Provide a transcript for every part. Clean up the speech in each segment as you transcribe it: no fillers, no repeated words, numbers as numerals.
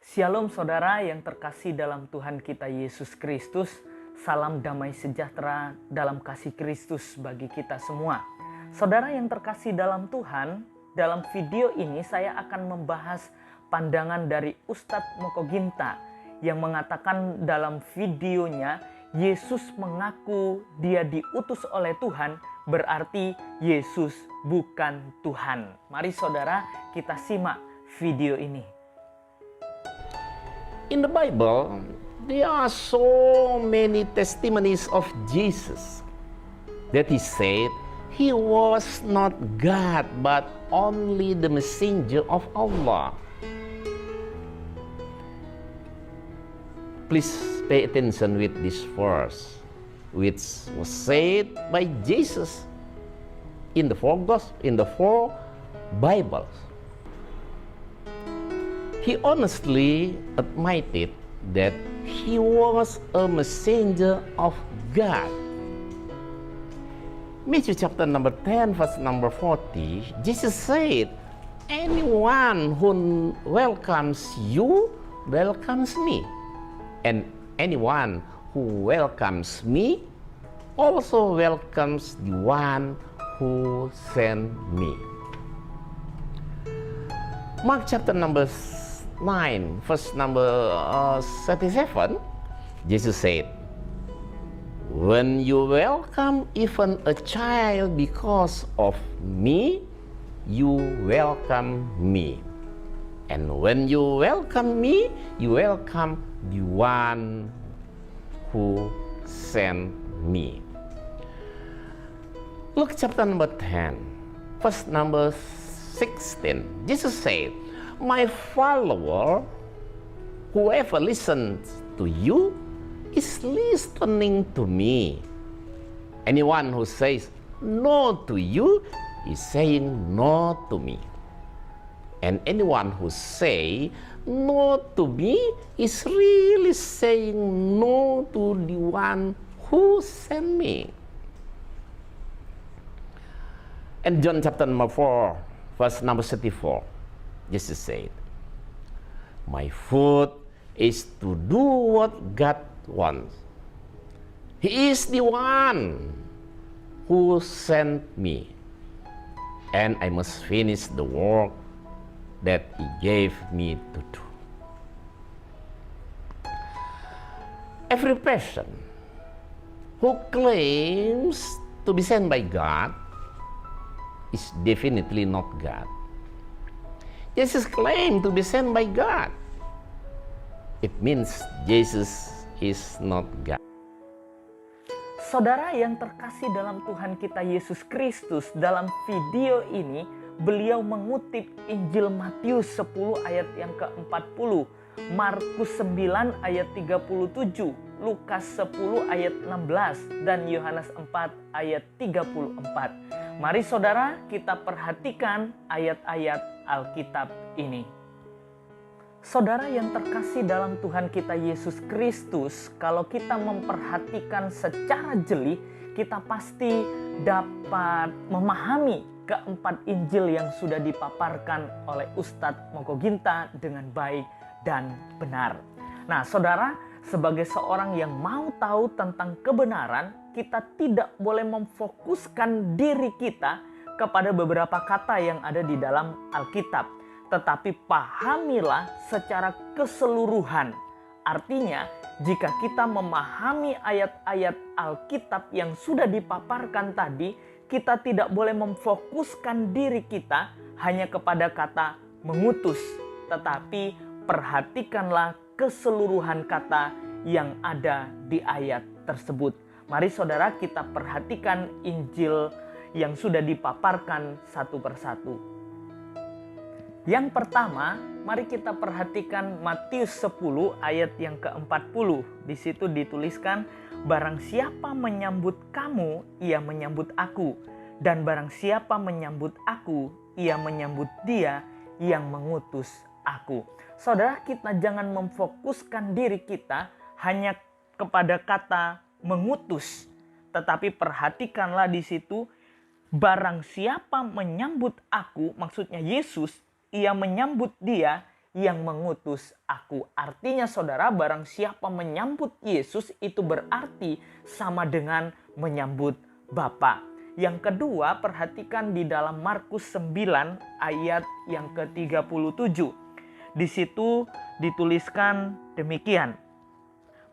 Shalom saudara yang terkasih dalam Tuhan kita Yesus Kristus. Salam damai sejahtera dalam kasih Kristus bagi kita semua. Saudara yang terkasih dalam Tuhan, dalam video ini saya akan membahas pandangan dari Ustadz Moko Ginta yang mengatakan dalam videonya, Yesus mengaku dia diutus oleh Tuhan, berarti Yesus bukan Tuhan. Mari saudara kita simak video ini. In the Bible, there are so many testimonies of Jesus that he said he was not God but only the messenger of Allah. Please pay attention with this verse, which was said by Jesus in the four Bibles. He honestly admitted that he was a messenger of God. Matthew chapter number 10 verse number 40, Jesus said, "Anyone who welcomes you welcomes me, and anyone who welcomes me also welcomes the one who sent me." Mark chapter number 9, verse number 37, Jesus said, "When you welcome even a child because of me, you welcome me. And when you welcome me, you welcome the one who sent me." Luke chapter number 10, verse number 16, Jesus said, "My follower, whoever listens to you is listening to me. Anyone who says no to you is saying no to me. And anyone who say no to me is really saying no to the one who sent me." And John chapter number 4, verse number 34, Jesus said, "My food is to do what God wants. He is the one who sent me, and I must finish the work that He gave me to do." Every person who claims to be sent by God is definitely not God. Jesus claimed to be sent by God. It means Jesus is not God. Saudara yang terkasih dalam Tuhan kita Yesus Kristus, dalam video ini beliau mengutip Injil Matius 10 ayat yang ke-40, Markus 9 ayat 37, Lukas 10 ayat 16, dan Yohanes 4 ayat 34. Mari saudara kita perhatikan ayat-ayat Alkitab ini. Saudara yang terkasih dalam Tuhan kita Yesus Kristus, kalau kita memperhatikan secara jeli, kita pasti dapat memahami keempat Injil yang sudah dipaparkan oleh Ustadz Moko Ginta dengan baik dan benar. Nah saudara, sebagai seorang yang mau tahu tentang kebenaran, kita tidak boleh memfokuskan diri kita kepada beberapa kata yang ada di dalam Alkitab, tetapi pahamilah secara keseluruhan. Artinya, jika kita memahami ayat-ayat Alkitab yang sudah dipaparkan tadi, kita tidak boleh memfokuskan diri kita hanya kepada kata mengutus, tetapi perhatikanlah keseluruhan kata yang ada di ayat tersebut. Mari saudara kita perhatikan Injil yang sudah dipaparkan satu persatu. Yang pertama, mari kita perhatikan Matius 10 ayat yang ke-40. Di situ dituliskan, "Barang siapa menyambut kamu, ia menyambut aku. Dan barang siapa menyambut aku, ia menyambut dia yang mengutus aku." Saudara, kita jangan memfokuskan diri kita hanya kepada kata mengutus, tetapi perhatikanlah di situ, barang siapa menyambut aku, maksudnya Yesus, ia menyambut dia yang mengutus aku. Artinya saudara, barang siapa menyambut Yesus itu berarti sama dengan menyambut Bapa. Yang kedua, perhatikan di dalam Markus 9 ayat yang ke-37. Di situ dituliskan demikian.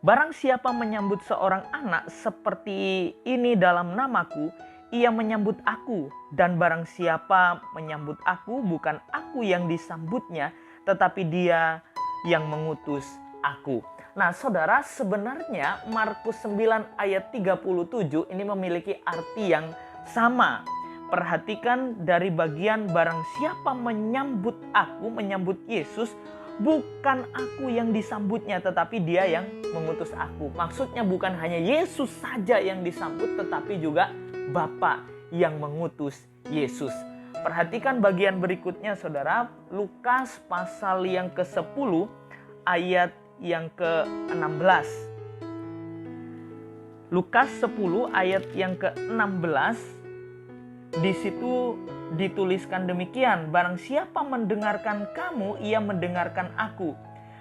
Barang siapa menyambut seorang anak seperti ini dalam namaku, ia menyambut aku. Dan barang siapa menyambut aku, bukan aku yang disambutnya, tetapi dia yang mengutus aku. Nah saudara, sebenarnya Markus 9 ayat 37 ini memiliki arti yang sama. Perhatikan dari bagian barang siapa menyambut aku, menyambut Yesus, bukan aku yang disambutnya, tetapi dia yang mengutus aku. Maksudnya bukan hanya Yesus saja yang disambut, tetapi juga Bapa yang mengutus Yesus. Perhatikan bagian berikutnya saudara, Lukas pasal yang ke-10 ayat yang ke-16. Lukas 10 ayat yang ke-16, di situ dituliskan demikian, barang siapa mendengarkan kamu, ia mendengarkan aku.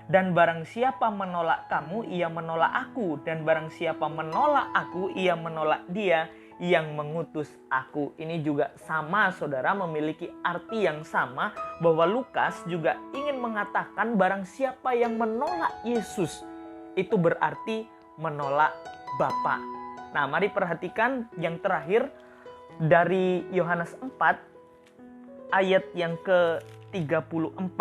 Dan barang siapa menolak kamu, ia menolak aku. Dan barang siapa menolak aku, ia menolak dia yang mengutus aku. Ini juga sama saudara, memiliki arti yang sama, bahwa Lukas juga ingin mengatakan barang siapa yang menolak Yesus, itu berarti menolak Bapa. Nah, mari perhatikan yang terakhir dari Yohanes 4 ayat yang ke-34.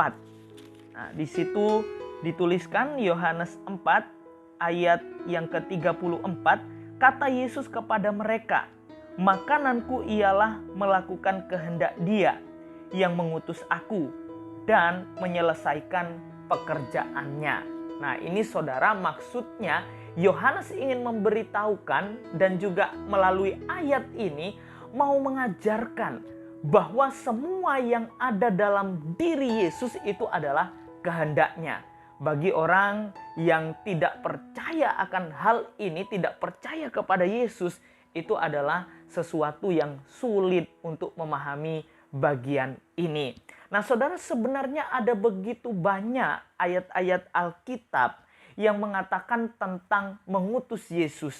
Nah, di situ dituliskan Yohanes 4 ayat yang ke-34, kata Yesus kepada mereka, makananku ialah melakukan kehendak Dia yang mengutus aku dan menyelesaikan pekerjaannya. Nah, ini saudara, maksudnya Yohanes ingin memberitahukan dan juga melalui ayat ini mau mengajarkan bahwa semua yang ada dalam diri Yesus itu adalah kehendaknya. Bagi orang yang tidak percaya akan hal ini, tidak percaya kepada Yesus, itu adalah sesuatu yang sulit untuk memahami bagian ini. Nah saudara, sebenarnya ada begitu banyak ayat-ayat Alkitab yang mengatakan tentang mengutus Yesus,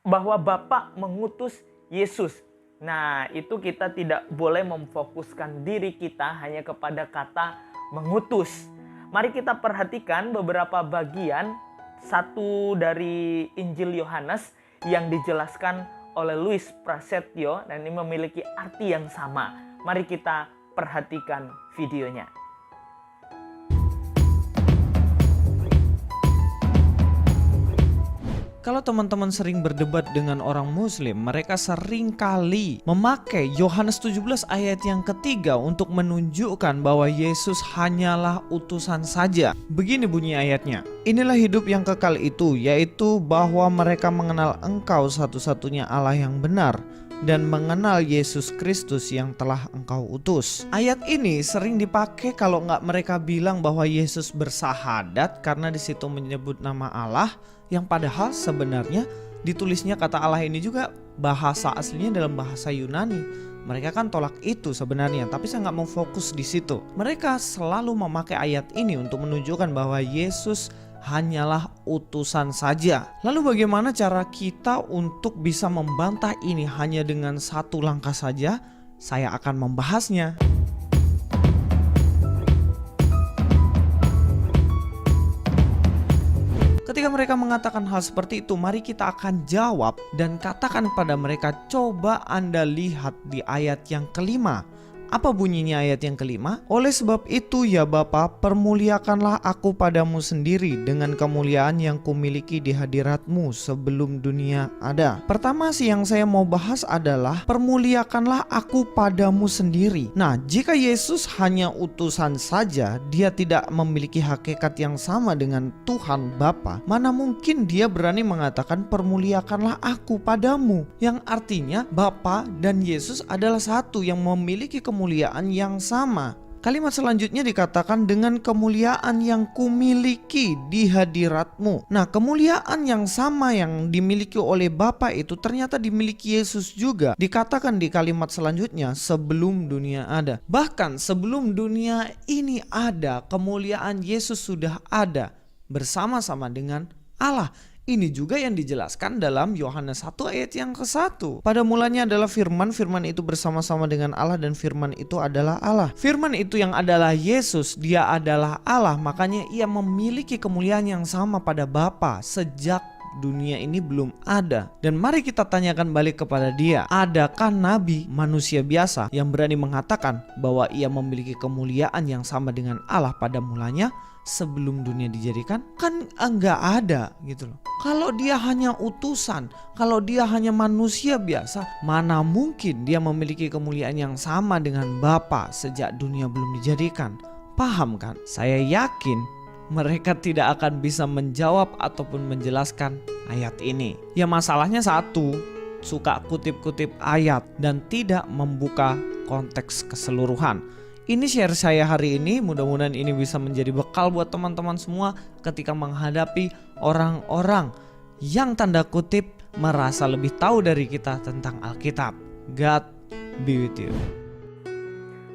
bahwa Bapa mengutus Yesus. Nah, itu kita tidak boleh memfokuskan diri kita hanya kepada kata mengutus. Mari kita perhatikan beberapa bagian satu dari Injil Yohanes yang dijelaskan oleh Louis Prasetyo, dan ini memiliki arti yang sama. Mari kita perhatikan videonya. Kalau teman-teman sering berdebat dengan orang muslim, mereka sering kali memakai Yohanes 17 ayat yang ketiga untuk menunjukkan bahwa Yesus hanyalah utusan saja. Begini bunyi ayatnya, inilah hidup yang kekal itu, yaitu bahwa mereka mengenal Engkau satu-satunya Allah yang benar, dan mengenal Yesus Kristus yang telah Engkau utus. Ayat ini sering dipakai kalau nggak mereka bilang bahwa Yesus bersahadat karena di situ menyebut nama Allah, yang padahal sebenarnya ditulisnya kata Allah ini juga bahasa aslinya dalam bahasa Yunani. Mereka kan tolak itu sebenarnya, tapi saya nggak mau fokus di situ. Mereka selalu memakai ayat ini untuk menunjukkan bahwa Yesus hanyalah utusan saja. Lalu bagaimana cara kita untuk bisa membantah ini hanya dengan satu langkah saja? Saya akan membahasnya. Ketika mereka mengatakan hal seperti itu, mari kita akan jawab dan katakan pada mereka, coba Anda lihat di ayat yang kelima. Apa bunyinya ayat yang kelima? Oleh sebab itu ya Bapa, permuliakanlah aku padamu sendiri dengan kemuliaan yang kumiliki di hadiratmu sebelum dunia ada. Pertama sih yang saya mau bahas adalah permuliakanlah aku padamu sendiri. Nah, jika Yesus hanya utusan saja, dia tidak memiliki hakikat yang sama dengan Tuhan Bapa, mana mungkin dia berani mengatakan permuliakanlah aku padamu, yang artinya Bapa dan Yesus adalah satu yang memiliki kemuliaan yang sama. Kalimat selanjutnya dikatakan dengan kemuliaan yang kumiliki di hadiratmu. Nah, kemuliaan yang sama yang dimiliki oleh Bapa itu ternyata dimiliki Yesus juga. Dikatakan di kalimat selanjutnya, sebelum dunia ada. Bahkan sebelum dunia ini ada, kemuliaan Yesus sudah ada bersama-sama dengan Allah. Ini juga yang dijelaskan dalam Yohanes 1 ayat yang ke-1. Pada mulanya adalah firman, firman itu bersama-sama dengan Allah dan firman itu adalah Allah. Firman itu yang adalah Yesus, dia adalah Allah, makanya ia memiliki kemuliaan yang sama pada Bapa sejak dunia ini belum ada. Dan mari kita tanyakan balik kepada dia, adakah nabi manusia biasa yang berani mengatakan bahwa ia memiliki kemuliaan yang sama dengan Allah pada mulanya sebelum dunia dijadikan? Kan enggak ada gitu loh. Kalau dia hanya utusan, kalau dia hanya manusia biasa, mana mungkin dia memiliki kemuliaan yang sama dengan Bapa sejak dunia belum dijadikan? Paham kan? Saya yakin mereka tidak akan bisa menjawab ataupun menjelaskan ayat ini. Ya masalahnya satu, suka kutip-kutip ayat dan tidak membuka konteks keseluruhan. Ini share saya hari ini, mudah-mudahan ini bisa menjadi bekal buat teman-teman semua ketika menghadapi orang-orang yang tanda kutip merasa lebih tahu dari kita tentang Alkitab. God be with you.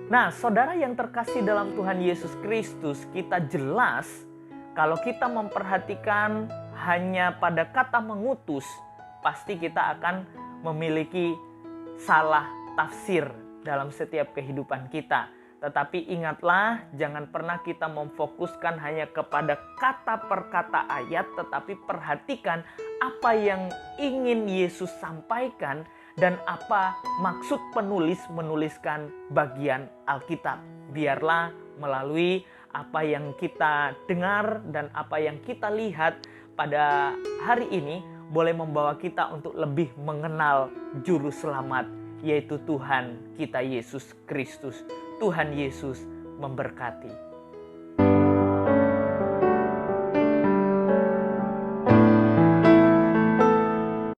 Nah, saudara yang terkasih dalam Tuhan Yesus Kristus, kita jelas kalau kita memperhatikan hanya pada kata mengutus, pasti kita akan memiliki salah tafsir dalam setiap kehidupan kita. Tetapi ingatlah, jangan pernah kita memfokuskan hanya kepada kata per kata ayat, tetapi perhatikan apa yang ingin Yesus sampaikan dan apa maksud penulis menuliskan bagian Alkitab. Biarlah melalui apa yang kita dengar dan apa yang kita lihat pada hari ini boleh membawa kita untuk lebih mengenal Juru Selamat, yaitu Tuhan kita Yesus Kristus. Tuhan Yesus memberkati.